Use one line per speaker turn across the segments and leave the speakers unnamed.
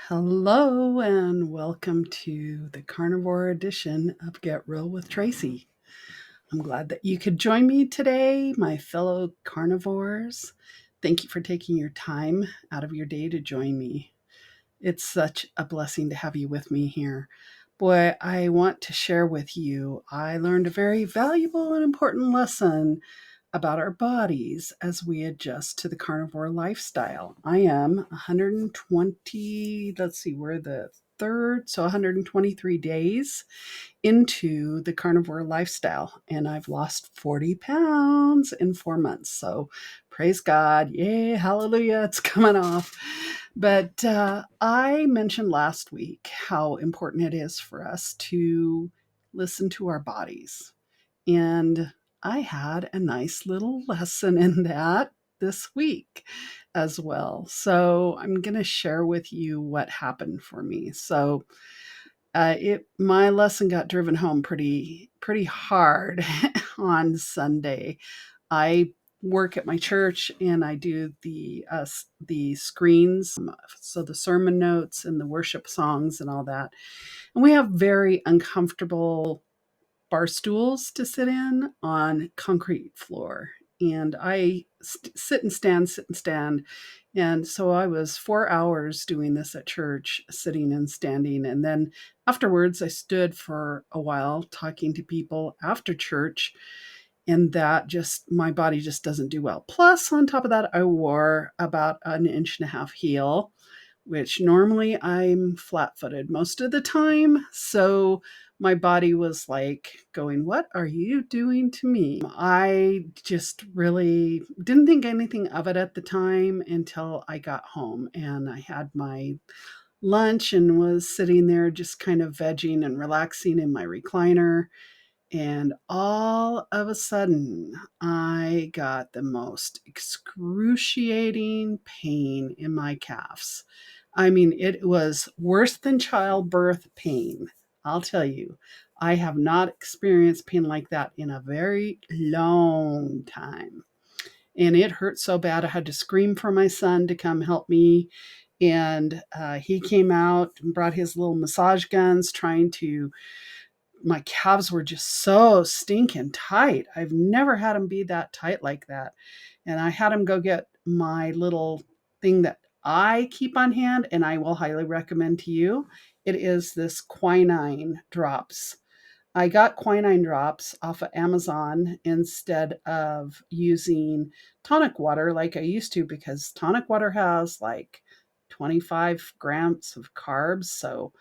Hello and welcome to the carnivore edition of Get Real with Tracy. I'm glad that you could join me today, my fellow carnivores. Thank you for taking your time out of your day to join me. It's such a blessing to have you with me here. Boy, I want to share with you, I learned a very valuable and important lesson about our bodies as we adjust to the carnivore lifestyle. I am 120, let's see, we're the third, so 123 days into the carnivore lifestyle, and I've lost 40 pounds in 4 months. So praise God. Yay, hallelujah, it's coming off. But I mentioned last week how important it is for us to listen to our bodies. And I had a nice little lesson in that this week as well. So I'm going to share with you what happened for me. So my lesson got driven home pretty hard on Sunday. I work at my church and I do the screens, so the sermon notes and the worship songs and all that. And we have very uncomfortable bar stools to sit in on concrete floor. And I sit and stand, sit and stand. And so I was 4 hours doing this at church, sitting and standing. And then afterwards, I stood for a while talking to people after church. And that just, my body just doesn't do well. Plus, on top of that, I wore about an inch and a half heel, which normally I'm flat footed most of the time. So my body was like going, "What are you doing to me?" I just really didn't think anything of it at the time until I got home and I had my lunch and was sitting there just kind of vegging and relaxing in my recliner. And all of a sudden, I got the most excruciating pain in my calves. I mean, it was worse than childbirth pain. I'll tell you, I have not experienced pain like that in a very long time. And it hurt so bad, I had to scream for my son to come help me. And he came out and brought his little massage guns, trying to my calves were just so stinking tight. I've never had them be that tight like that. And I had him go get my little thing that I keep on hand, and I will highly recommend to you. It is this quinine drops. I got quinine drops off of Amazon instead of using tonic water like I used to, because tonic water has like 25 grams of carbs. So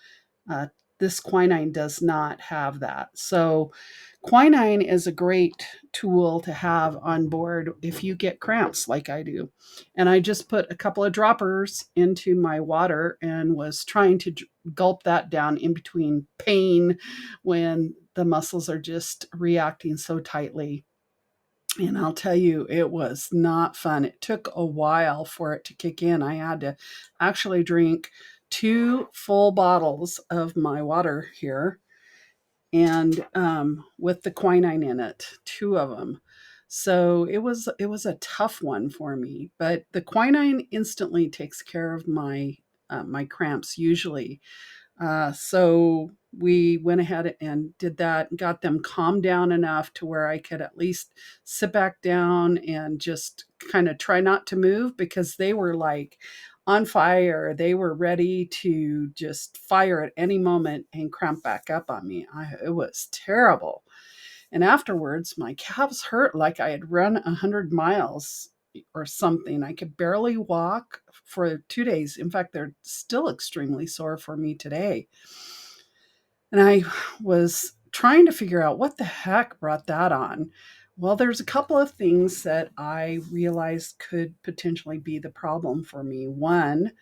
uh, this quinine does not have that. So, quinine is a great tool to have on board if you get cramps like I do. And I just put a couple of droppers into my water and was trying to gulp that down in between pain when the muscles are just reacting so tightly. And I'll tell you, it was not fun. It took a while for it to kick in. I had to actually drink two full bottles of my water here, and with the quinine in it, two of them. So it was a tough one for me, but the quinine instantly takes care of my cramps usually. So we went ahead and did that, got them calmed down enough to where I could at least sit back down and just kind of try not to move, because they were like on fire. They were ready to just fire at any moment and cramp back up on me. It was terrible. And afterwards, my calves hurt like I had run 100 miles or something. I could barely walk for 2 days. In fact, they're still extremely sore for me today. And I was trying to figure out what the heck brought that on. Well, there's a couple of things that I realized could potentially be the problem for me. One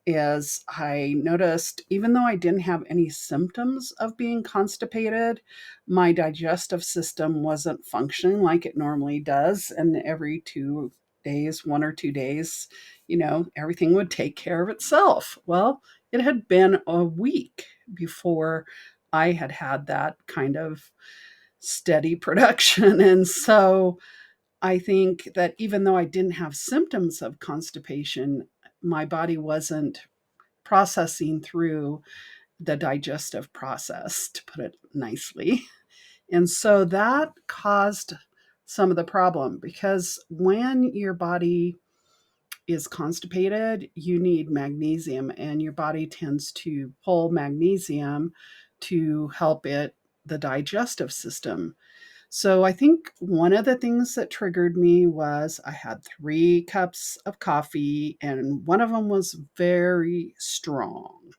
is I noticed, even though I didn't have any symptoms of being constipated, my digestive system wasn't functioning like it normally does. And every 2 days, 1 or 2 days, everything would take care of itself. Well, it had been a week before I had had that kind of steady production. And so I think that even though I didn't have symptoms of constipation, my body wasn't processing through the digestive process, to put it nicely. And so that caused some of the problem, because when your body is constipated, you need magnesium, and your body tends to pull magnesium to help the digestive system. So I think one of the things that triggered me was I had 3 cups of coffee, and one of them was very strong.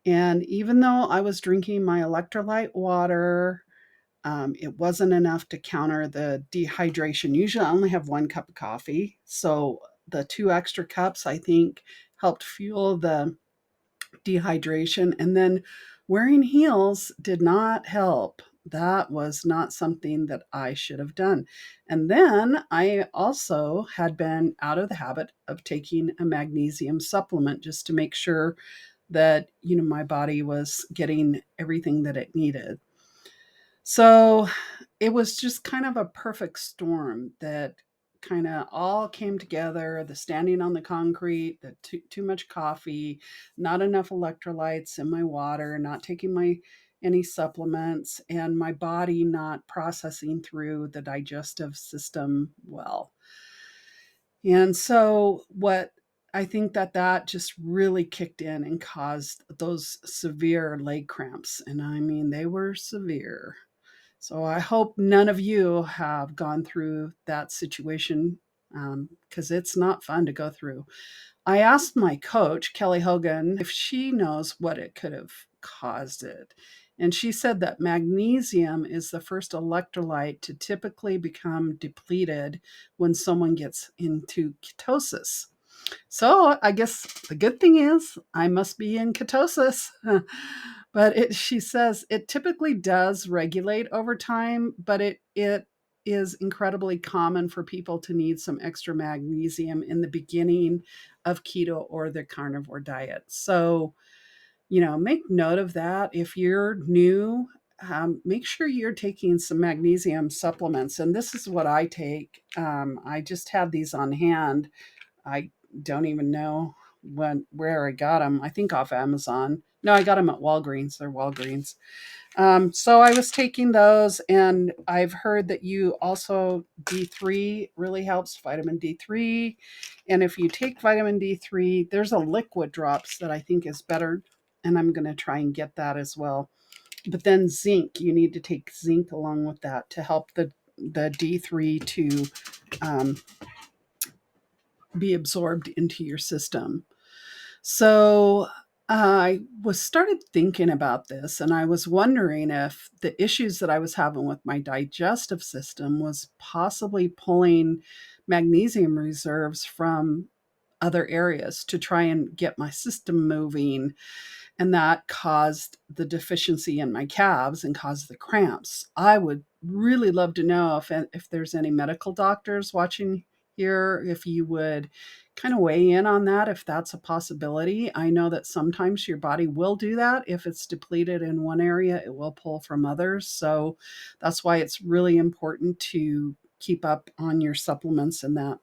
And even though I was drinking my electrolyte water, it wasn't enough to counter the dehydration. Usually I only have 1 cup of coffee. So the 2 extra cups, I think, helped fuel the dehydration. And then wearing heels did not help. That was not something that I should have done. And then I also had been out of the habit of taking a magnesium supplement just to make sure that, my body was getting everything that it needed. So it was just kind of a perfect storm that kind of all came together, the standing on the concrete, the too much coffee, not enough electrolytes in my water, not taking my any supplements, and my body not processing through the digestive system well. And so what I think that just really kicked in and caused those severe leg cramps, and I mean they were severe. So I hope none of you have gone through that situation, because it's not fun to go through. I asked my coach, Kelly Hogan, if she knows what it could have caused it. And she said that magnesium is the first electrolyte to typically become depleted when someone gets into ketosis. So I guess the good thing is I must be in ketosis. But she says it typically does regulate over time, but it is incredibly common for people to need some extra magnesium in the beginning of keto or the carnivore diet. So, make note of that. If you're new, make sure you're taking some magnesium supplements. And this is what I take. I just have these on hand. I don't even know where I got them. I think off Amazon. No, I got them at Walgreens. They're Walgreens. So I was taking those, and I've heard that you also D3 really helps, vitamin D3. And if you take vitamin D3, there's a liquid drops that I think is better, and I'm going to try and get that as well. But then zinc, you need to take zinc along with that to help the D3 to um, be absorbed into your system. So I was started thinking about this, and I was wondering if the issues that I was having with my digestive system was possibly pulling magnesium reserves from other areas to try and get my system moving, and that caused the deficiency in my calves and caused the cramps. I would really love to know if there's any medical doctors watching here, if you would kind of weigh in on that, if that's a possibility. I know that sometimes your body will do that. If it's depleted in one area, it will pull from others. So that's why it's really important to keep up on your supplements and that.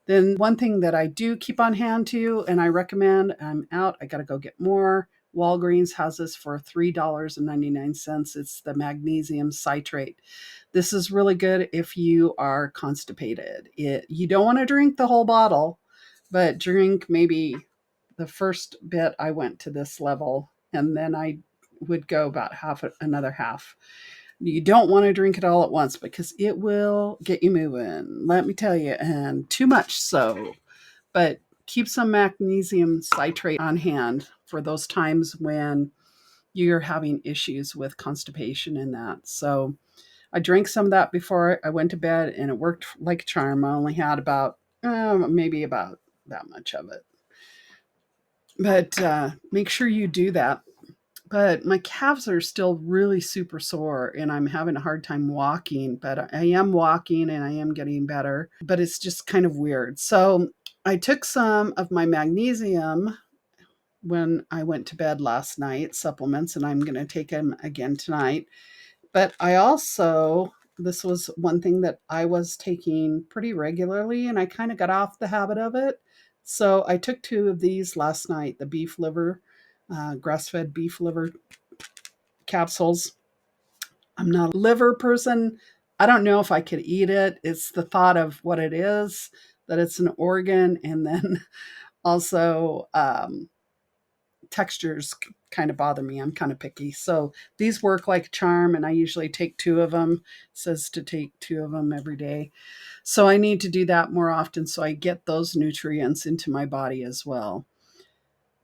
Then one thing that I do keep on hand too, and I recommend, I'm out, I got to go get more. Walgreens has this for $3.99. It's the magnesium citrate. This is really good if you are constipated. You don't want to drink the whole bottle, but drink maybe the first bit. I went to this level, and then I would go about another half. You don't want to drink it all at once because it will get you moving, let me tell you, and too much so. But keep some magnesium citrate on hand for those times when you're having issues with constipation and that. So I drank some of that before I went to bed, and it worked like a charm. I only had about maybe about that much of it. But make sure you do that. But my calves are still really super sore, and I'm having a hard time walking, but I am walking and I am getting better, but it's just kind of weird. So I took some of my magnesium when I went to bed last night, supplements, and I'm going to take them again tonight. But I also, this was one thing that I was taking pretty regularly, and I kind of got off the habit of it. So I took two of these last night, the beef liver, grass fed beef liver capsules. I'm not a liver person. I don't know if I could eat it. It's the thought of what it is, that it's an organ, and then also textures kind of bother me. I'm kind of picky. So these work like a charm, and I usually take two of them. It says to take two of them every day. So I need to do that more often so I get those nutrients into my body as well.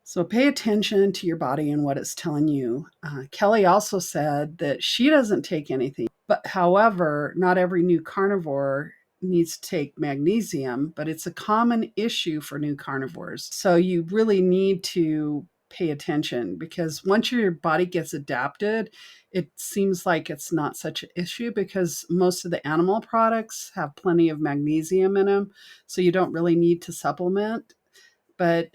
So pay attention to your body and what it's telling you. Kelly also said that she doesn't take anything, but however, not every new carnivore needs to take magnesium, but it's a common issue for new carnivores. So you really need to pay attention because once your body gets adapted, it seems like it's not such an issue because most of the animal products have plenty of magnesium in them. So you don't really need to supplement. But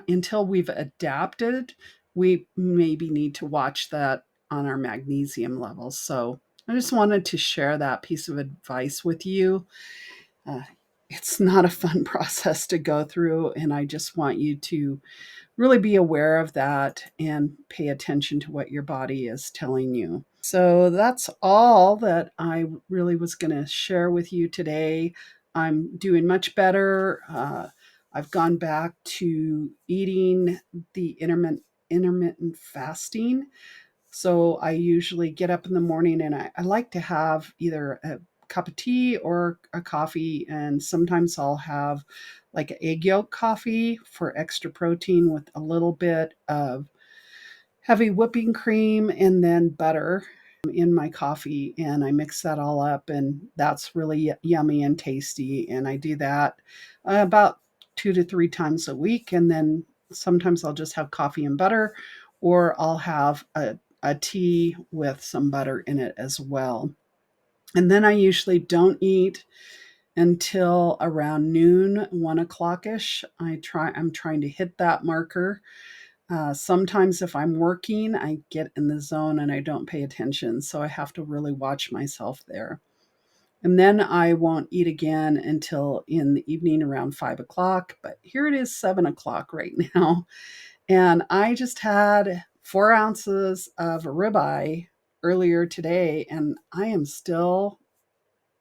until we've adapted, we maybe need to watch that on our magnesium levels. So I just wanted to share that piece of advice with you. Uh, it's not a fun process to go through, and I just want you to really be aware of that and pay attention to what your body is telling you. So that's all that I really was going to share with you today. I'm doing much better. I've gone back to eating the intermittent fasting. So I usually get up in the morning and I like to have either a cup of tea or a coffee. And sometimes I'll have like an egg yolk coffee for extra protein with a little bit of heavy whipping cream and then butter in my coffee. And I mix that all up, and that's really yummy and tasty. And I do that about 2 to 3 times a week. And then sometimes I'll just have coffee and butter, or I'll have a tea with some butter in it as well. And then I usually don't eat until around noon, 1 o'clock ish. I'm trying to hit that marker. Sometimes if I'm working, I get in the zone and I don't pay attention. So I have to really watch myself there. And then I won't eat again until in the evening around 5 o'clock. But here it is 7 o'clock right now. And I just had 4 ounces of ribeye earlier today, and I am still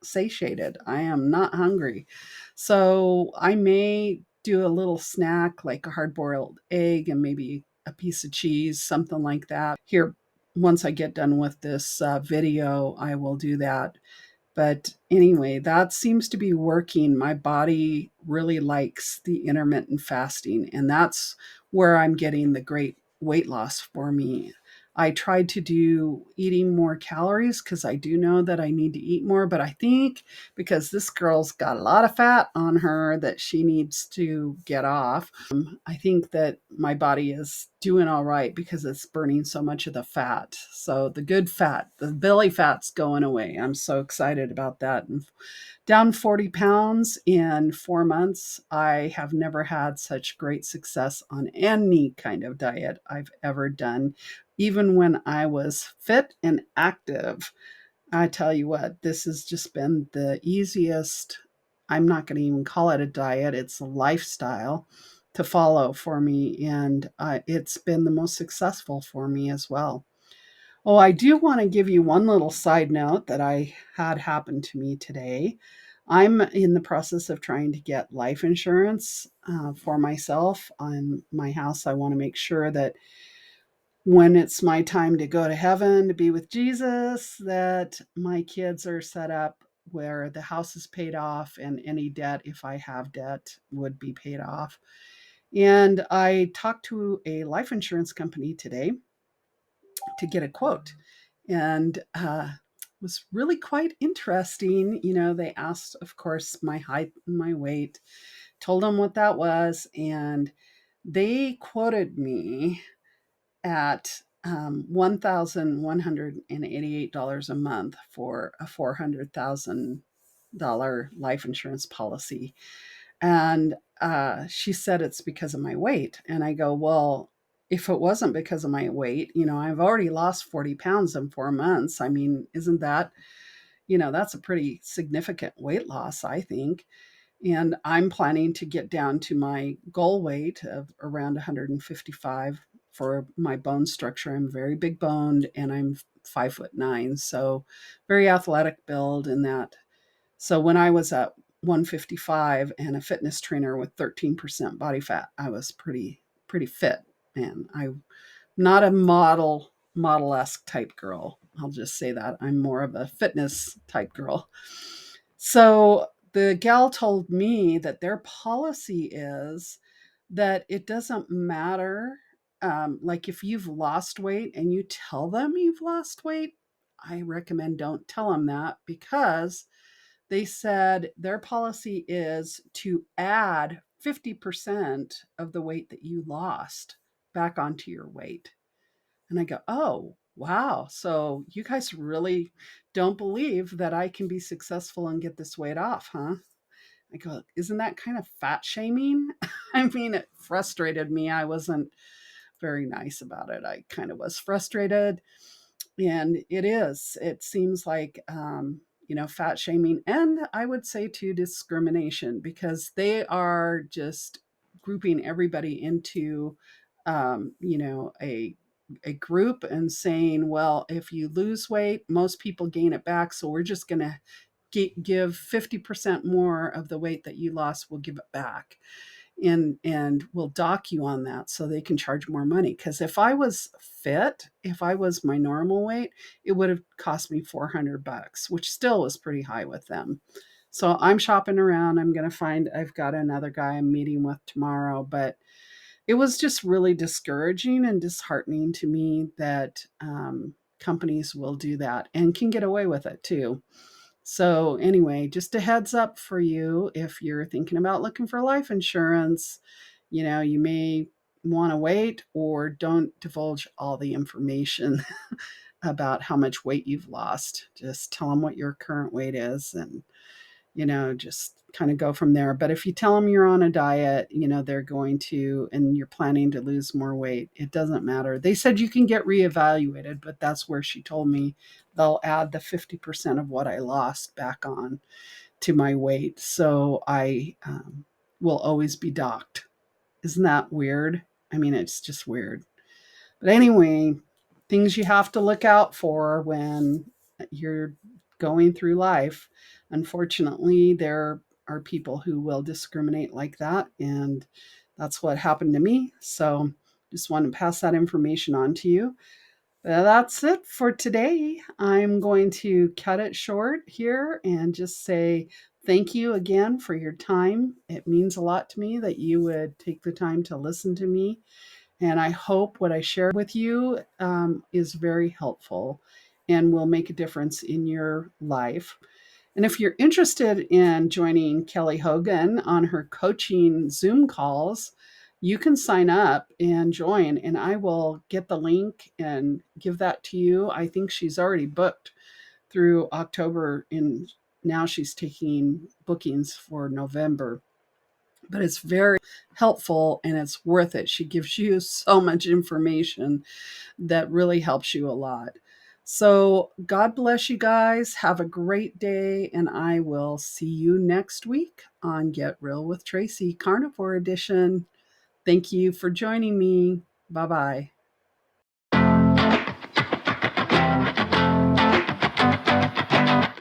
satiated. I am not hungry. So I may do a little snack like a hard boiled egg and maybe a piece of cheese, something like that. Here, once I get done with this video, I will do that. But anyway, that seems to be working. My body really likes the intermittent fasting, and that's where I'm getting the great weight loss for me. I tried to do eating more calories because I do know that I need to eat more, but I think because this girl's got a lot of fat on her that she needs to get off, I think that my body is doing all right because it's burning so much of the fat. So the good fat, the belly fat's going away. I'm so excited about that. And down 40 pounds in 4 months. I have never had such great success on any kind of diet I've ever done. Even when I was fit and active, I tell you what, this has just been the easiest. I'm not going to even call it a diet, it's a lifestyle to follow for me. And it's been the most successful for me as well. Oh, I do want to give you one little side note that I had happen to me today. I'm in the process of trying to get life insurance for myself on my house. I want to make sure that when it's my time to go to heaven to be with Jesus, that my kids are set up where the house is paid off and any debt, if I have debt, would be paid off. And I talked to a life insurance company today to get a quote, and was really quite interesting. You know, they asked, of course, my height and my weight, told them what that was, and they quoted me at $1,188 a month for a $400,000 life insurance policy. And she said it's because of my weight. And I go, well, if it wasn't because of my weight, you know, I've already lost 40 pounds in 4 months. I mean, isn't that, you know, that's a pretty significant weight loss, I think. And I'm planning to get down to my goal weight of around 155 for my bone structure. I'm very big boned and I'm 5'9", so very athletic build in that. So when I was at 155 and a fitness trainer with 13% body fat, I was pretty fit. And I'm not a model-esque type girl. I'll just say that. I'm more of a fitness type girl. So the gal told me that their policy is that it doesn't matter. Like if you've lost weight and you tell them you've lost weight, I recommend don't tell them that, because they said their policy is to add 50% of the weight that you lost back onto your weight. And I go, oh, wow. So you guys really don't believe that I can be successful and get this weight off, huh? I go, isn't that kind of fat shaming? I mean, it frustrated me. I wasn't very nice about it. I kind of was frustrated. And it is. It seems like, fat shaming, and I would say too discrimination, because they are just grouping everybody into, a group and saying, well, if you lose weight, most people gain it back. So we're just going to give 50% more of the weight that you lost. We'll give it back, and will dock you on that so they can charge more money. Because if I was fit, if I was my normal weight, it would have cost me $400, which still was pretty high with them. So I'm shopping around. I'm going to find, I've got another guy I'm meeting with tomorrow, but it was just really discouraging and disheartening to me that companies will do that and can get away with it too. So, anyway, just a heads up for you if you're thinking about looking for life insurance, you may want to wait or don't divulge all the information about how much weight you've lost. Just tell them what your current weight is, and just kind of go from there. But if you tell them you're on a diet, they're going to, and you're planning to lose more weight, it doesn't matter. They said you can get reevaluated, but that's where she told me they'll add the 50% of what I lost back on to my weight. So I will always be docked. Isn't that weird? I mean, it's just weird. But anyway, things you have to look out for when you're going through life. Unfortunately, there are people who will discriminate like that, and that's what happened to me. So just want to pass that information on to you. That's it for today. I'm going to cut it short here and just say thank you again for your time. It means a lot to me that you would take the time to listen to me, and I hope what I share with you is very helpful and will make a difference in your life. And if you're interested in joining Kelly Hogan on her coaching Zoom calls, you can sign up and join, and I will get the link and give that to you. I think she's already booked through October, and now she's taking bookings for November. But it's very helpful and it's worth it. She gives you so much information that really helps you a lot. So, God bless you guys. Have a great day, and I will see you next week on Get Real with Tracy, Carnivore Edition. Thank you for joining me. Bye bye.